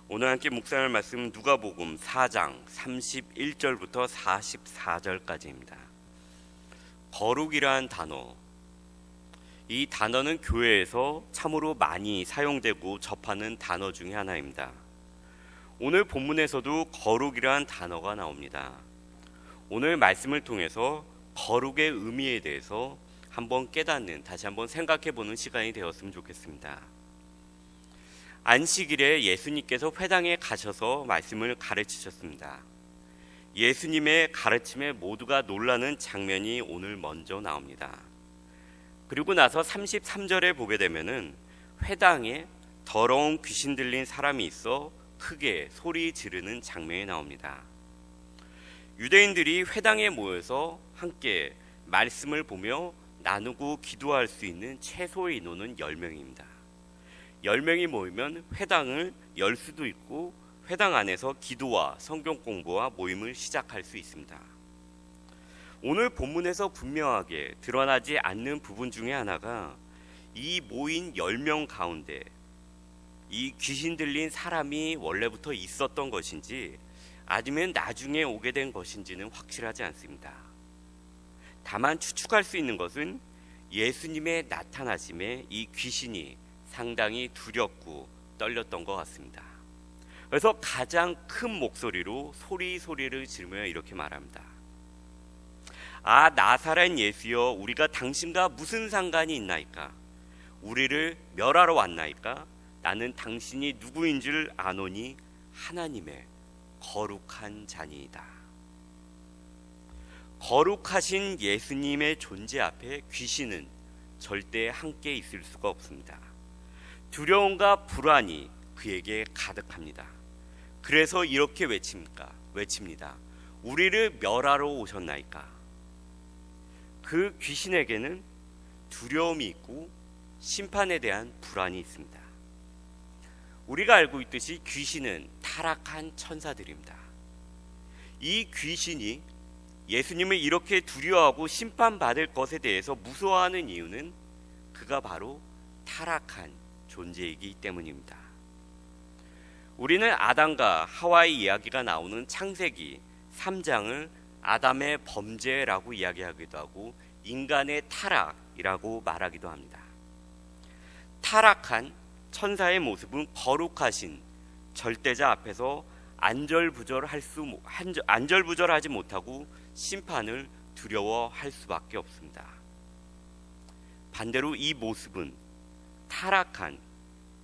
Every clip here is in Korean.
오늘 함께 묵상할 말씀은 누가복음 4장 31절부터 44절까지입니다. 거룩이란 단어, 이 단어는 교회에서 참으로 많이 사용되고 접하는 단어 중에 하나입니다. 오늘 본문에서도 거룩이란 단어가 나옵니다. 오늘 말씀을 통해서 거룩의 의미에 대해서 한번 깨닫는, 다시 한번 생각해보는 시간이 되었으면 좋겠습니다. 안식일에 예수님께서 회당에 가셔서 말씀을 가르치셨습니다. 예수님의 가르침에 모두가 놀라는 장면이 오늘 먼저 나옵니다. 그리고 나서 33절에 보게 되면은 회당에 더러운 귀신 들린 사람이 있어 크게 소리 지르는 장면이 나옵니다. 유대인들이 회당에 모여서 함께 말씀을 보며 나누고 기도할 수 있는 최소의 인원은 10명입니다. 10명이 모이면 회당을 열 수도 있고 회당 안에서 기도와 성경 공부와 모임을 시작할 수 있습니다. 오늘 본문에서 분명하게 드러나지 않는 부분 중에 하나가 이 모인 10명 가운데 이 귀신 들린 사람이 원래부터 있었던 것인지 아니면 나중에 오게 된 것인지는 확실하지 않습니다. 다만 추측할 수 있는 것은 예수님의 나타나심에 이 귀신이 상당히 두렵고 떨렸던 것 같습니다. 그래서 가장 큰 목소리로 소리를 지르며 이렇게 말합니다. 아, 나사렛 예수여, 우리가 당신과 무슨 상관이 있나이까? 우리를 멸하러 왔나이까? 나는 당신이 누구인 줄 아노니 하나님의 거룩한 자니이다. 거룩하신 예수님의 존재 앞에 귀신은 절대 함께 있을 수가 없습니다. 두려움과 불안이 그에게 가득합니다. 그래서 이렇게 외칩니다. 우리를 멸하러 오셨나이까? 그 귀신에게는 두려움이 있고 심판에 대한 불안이 있습니다. 우리가 알고 있듯이 귀신은 타락한 천사들입니다. 이 귀신이 예수님을 이렇게 두려워하고 심판받을 것에 대해서 무서워하는 이유는 그가 바로 타락한 존재이기 때문입니다. 우리는 아담과 하와의 이야기가 나오는 창세기 3장을 아담의 범죄라고 이야기하기도 하고 인간의 타락이라고 말하기도 합니다. 타락한 천사의 모습은 거룩하신 절대자 앞에서 안절부절하지 못하고 심판을 두려워할 수밖에 없습니다. 반대로 이 모습은 타락한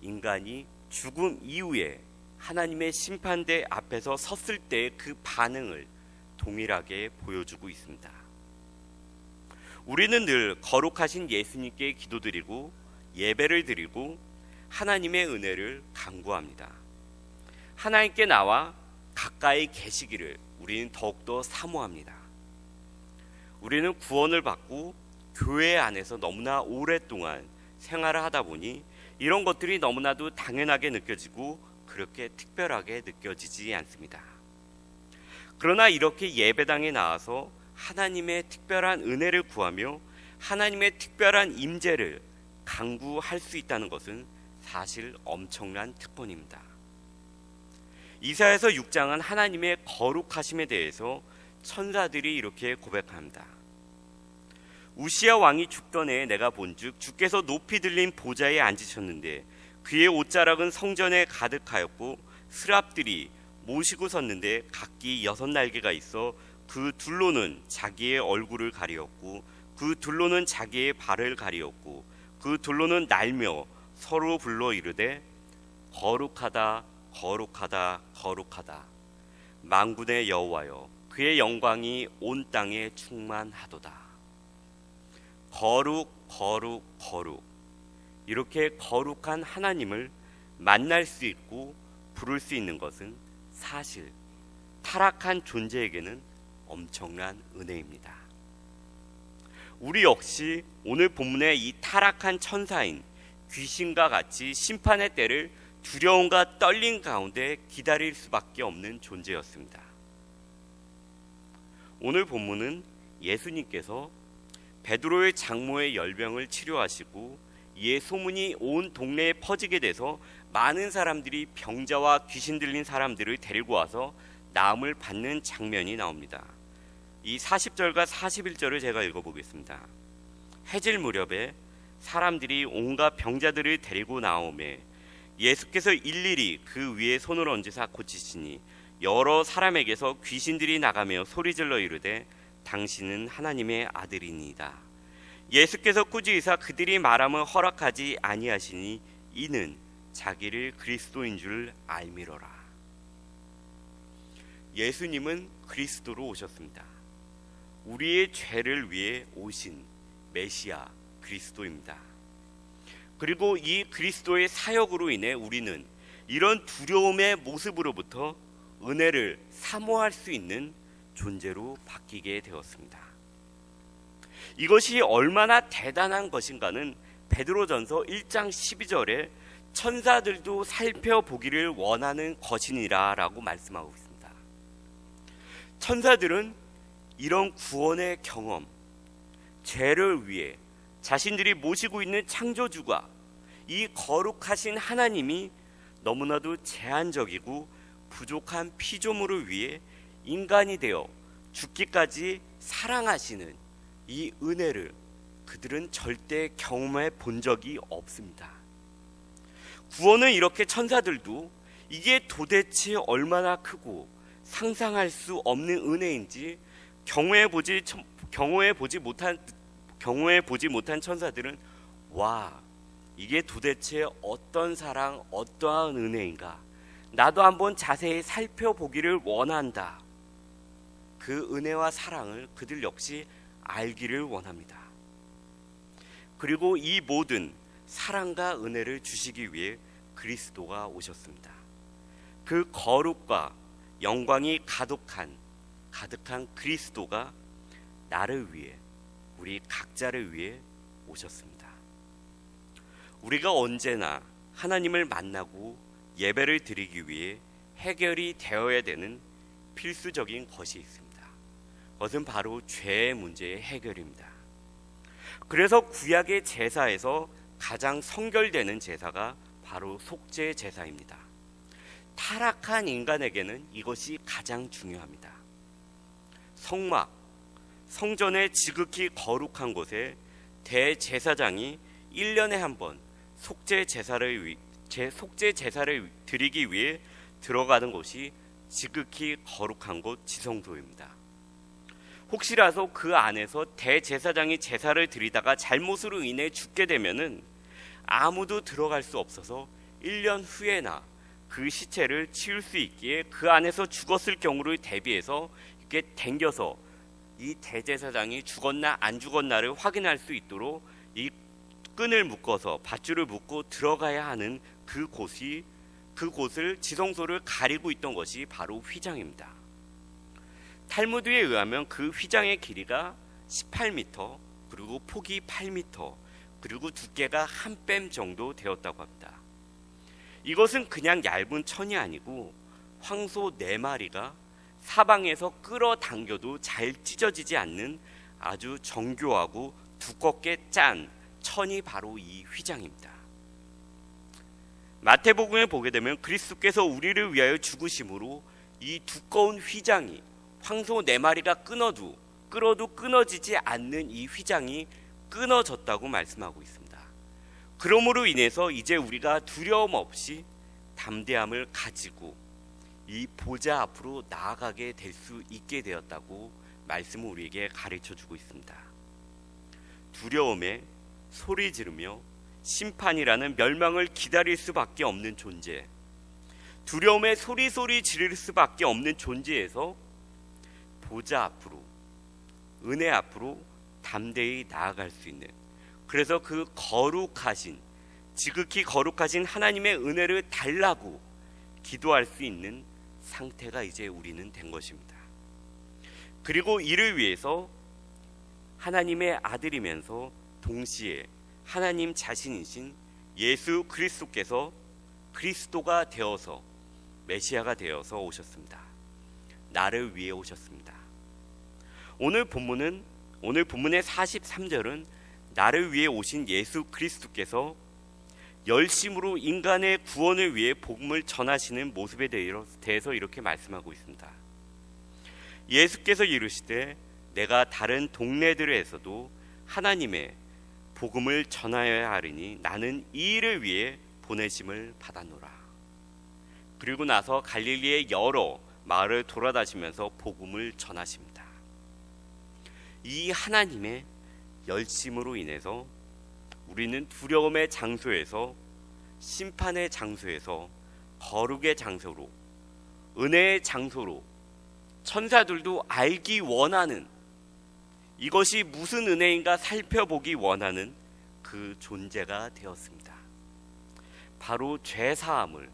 인간이 죽음 이후에 하나님의 심판대 앞에서 섰을 때 그 반응을 동일하게 보여주고 있습니다. 우리는 늘 거룩하신 예수님께 기도드리고 예배를 드리고 하나님의 은혜를 간구합니다. 하나님께 나와 가까이 계시기를 우리는 더욱더 사모합니다. 우리는 구원을 받고 교회 안에서 너무나 오랫동안 생활을 하다 보니 이런 것들이 너무나도 당연하게 느껴지고 그렇게 특별하게 느껴지지 않습니다. 그러나 이렇게 예배당에 나와서 하나님의 특별한 은혜를 구하며 하나님의 특별한 임재를 간구할 수 있다는 것은 사실 엄청난 특권입니다. 이사야서 6장은 하나님의 거룩하심에 대해서 천사들이 이렇게 고백합니다. 우시야 왕이 죽던 해에 내가 본즉 주께서 높이 들린 보좌에 앉으셨는데 그의 옷자락은 성전에 가득하였고 스랍들이 모시고 섰는데 각기 6날개가 있어 그 둘로는 자기의 얼굴을 가리었고 그 둘로는 자기의 발을 가리었고 그 둘로는 날며 서로 불러 이르되 거룩하다 거룩하다 거룩하다 만군의 여호와여 그의 영광이 온 땅에 충만하도다. 거룩 거룩 거룩, 이렇게 거룩한 하나님을 만날 수 있고 부를 수 있는 것은 사실 타락한 존재에게는 엄청난 은혜입니다. 우리 역시 오늘 본문의 이 타락한 천사인 귀신과 같이 심판의 때를 두려움과 떨림 가운데 기다릴 수밖에 없는 존재였습니다. 오늘 본문은 예수님께서 베드로의 장모의 열병을 치료하시고 이에 소문이 온 동네에 퍼지게 돼서 많은 사람들이 병자와 귀신 들린 사람들을 데리고 와서 나음을 받는 장면이 나옵니다. 이 40절과 41절을 제가 읽어보겠습니다. 해질 무렵에 사람들이 온갖 병자들을 데리고 나오매 예수께서 일일이 그 위에 손을 얹으사 고치시니 여러 사람에게서 귀신들이 나가며 소리질러 이르되 당신은 하나님의 아들이니이다. 예수께서 꾸짖으사 그들이 말함을 허락하지 아니하시니 이는 자기를 그리스도인 줄 알미러라. 예수님은 그리스도로 오셨습니다. 우리의 죄를 위해 오신 메시아 그리스도입니다. 그리고 이 그리스도의 사역으로 인해 우리는 이런 두려움의 모습으로부터 은혜를 사모할 수 있는 존재로 바뀌게 되었습니다. 이것이 얼마나 대단한 것인가는 베드로전서 1장 12절에 천사들도 살펴보기를 원하는 것이니라 라고 말씀하고 있습니다. 천사들은 이런 구원의 경험, 죄를 위해 자신들이 모시고 있는 창조주가 이 거룩하신 하나님이 너무나도 제한적이고 부족한 피조물을 위해 인간이 되어 죽기까지 사랑하시는 이 은혜를 그들은 절대 경험해 본 적이 없습니다. 구원은 이렇게 천사들도 이게 도대체 얼마나 크고 상상할 수 없는 은혜인지 경험해 보지 못한 천사들은 와, 이게 도대체 어떤 사랑, 어떠한 은혜인가, 나도 한번 자세히 살펴보기를 원한다. 그 은혜와 사랑을 그들 역시 알기를 원합니다. 그리고 이 모든 사랑과 은혜를 주시기 위해 그리스도가 오셨습니다. 그 거룩과 영광이 가득한 그리스도가 나를 위해, 우리 각자를 위해 오셨습니다. 우리가 언제나 하나님을 만나고 예배를 드리기 위해 해결이 되어야 되는 필수적인 것이 있습니다. 그것은 바로 죄의 문제의 해결입니다. 그래서 구약의 제사에서 가장 성결되는 제사가 바로 속죄 제사입니다. 타락한 인간에게는 이것이 가장 중요합니다. 성막, 성전의 지극히 거룩한 곳에 대제사장이 1년에 한 번 속죄 제사를 드리기 위해 들어가는 곳이 지극히 거룩한 곳 지성소입니다. 혹시라도 그 안에서 대제사장이 제사를 드리다가 잘못으로 인해 죽게 되면은 아무도 들어갈 수 없어서 1년 후에나 그 시체를 치울 수 있기에 그 안에서 죽었을 경우를 대비해서 이렇게 당겨서 이 대제사장이 죽었나 안 죽었나를 확인할 수 있도록 이 끈을 묶어서 밧줄을 묶고 들어가야 하는 그곳을 지성소를 가리고 있던 것이 바로 휘장입니다. 탈무드에 의하면 그 휘장의 길이가 18m, 그리고 폭이 8m, 그리고 두께가 한 뼘 정도 되었다고 합니다. 이것은 그냥 얇은 천이 아니고 황소 4마리가 사방에서 끌어당겨도 잘 찢어지지 않는 아주 정교하고 두껍게 짠 천이 바로 이 휘장입니다. 마태복음에 보게 되면 그리스도께서 우리를 위하여 죽으심으로 이 두꺼운 휘장이 황소 4마리가 끌어도 끊어지지 않는 이 휘장이 끊어졌다고 말씀하고 있습니다. 그러므로 인해서 이제 우리가 두려움 없이 담대함을 가지고 이 보좌 앞으로 나아가게 될 수 있게 되었다고 말씀을 우리에게 가르쳐주고 있습니다. 두려움에 소리 지르며 심판이라는 멸망을 기다릴 수밖에 없는 존재, 두려움에 소리 지를 수밖에 없는 존재에서 보좌 앞으로, 은혜 앞으로 담대히 나아갈 수 있는, 그래서 그 지극히 거룩하신 하나님의 은혜를 달라고 기도할 수 있는 상태가 이제 우리는 된 것입니다. 그리고 이를 위해서 하나님의 아들이면서 동시에 하나님 자신이신 예수 그리스도께서 그리스도가 되어서 메시아가 되어서 오셨습니다. 나를 위해 오셨습니다. 오늘 본문의 43절은 나를 위해 오신 예수 그리스도께서 열심으로 인간의 구원을 위해 복음을 전하시는 모습에 대해서 이렇게 말씀하고 있습니다. 예수께서 이르시되 내가 다른 동네들에서도 하나님의 복음을 전하여야 하리니 나는 이 일을 위해 보내심을 받았노라. 그리고 나서 갈릴리의 여러 마을을 돌아다니면서 복음을 전하십니다. 이 하나님의 열심으로 인해서 우리는 두려움의 장소에서 심판의 장소에서 거룩의 장소로 은혜의 장소로 천사들도 알기 원하는 이것이 무슨 은혜인가 살펴보기 원하는 그 존재가 되었습니다. 바로 죄사함을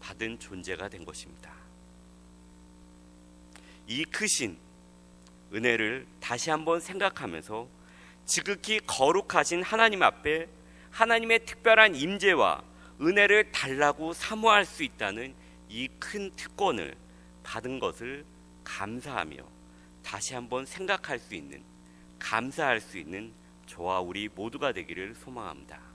받은 존재가 된 것입니다. 이 크신 은혜를 다시 한번 생각하면서 지극히 거룩하신 하나님 앞에 하나님의 특별한 임재와 은혜를 달라고 사모할 수 있다는 이 큰 특권을 받은 것을 감사하며 다시 한번 생각할 수 있는, 감사할 수 있는 저와 우리 모두가 되기를 소망합니다.